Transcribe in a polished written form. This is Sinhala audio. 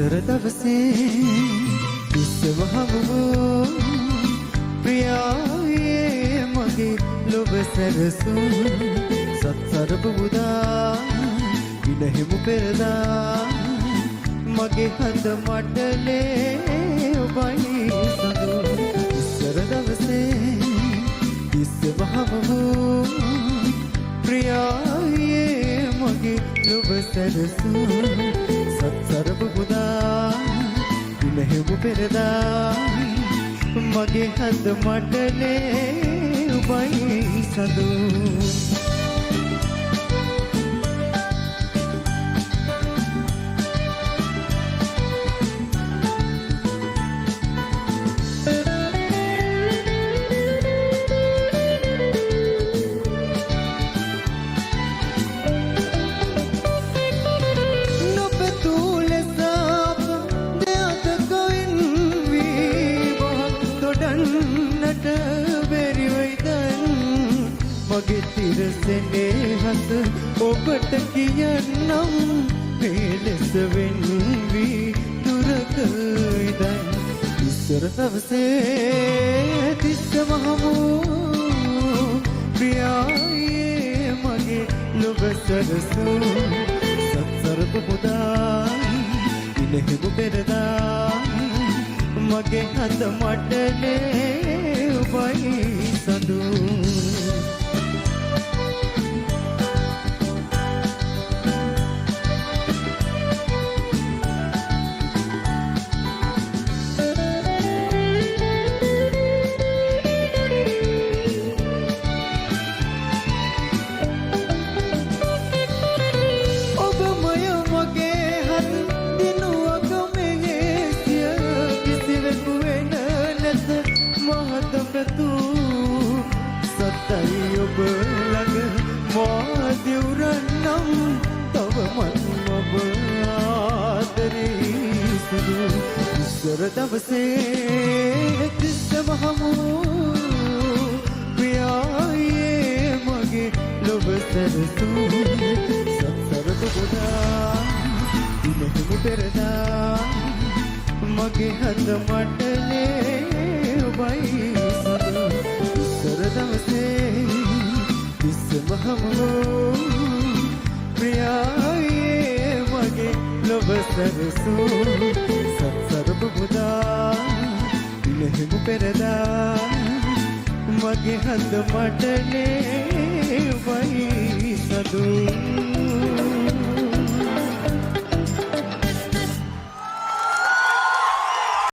ඉස්සර දවසේ ඉස්සවහම ප්‍රියායේ මගේ ලොබ සැරසූ සත්සරප මුදා විනහෙමු පෙරදා මගේ හඳ මඩලේ ඔබයි සඳු ඉස්සර දවසේ ඉස්සවහම ප්‍රියායේ මගේ ලොබ සැරසූ සත්සරප මුදා විනහෙමු පෙරදා මගේ හඳ මඩලේ ඔබයි සඳු මගේ තිරසනේ හස ඔබට කියන්නම් පෙලෙස වෙන් වී දුරක ඉඳන් ඉස්සර දවසේ තිස්සමහමු ප්‍රියායේ මගේ ලොබ සරසූ සත්සරප පුදා ඉනෙහෙමු පෙරදා මගේ හඳ මඩලේ ඔබයි සඳු සතයි ඔබ ළඟ මා දිවුරන්නම් තවමත් ඔබ ආදරේ සුදු ඉස්සර දවසේ තිස්සමහමු ප්‍රියායේ මගේ ලොබ සැරසූ සත්සරප පුදා විනහෙමු පෙරදා මගේ හඳ මඩලේ ඔබයි සඳු ඉස්සර දවසේ ඉස්සමහමු ප්‍රියායේ මගේ ලොබ සැරසූ සත්සරප පුදා විනහෙමු පෙරදා මගේ හඳ මඩලේ ඔබයි සඳු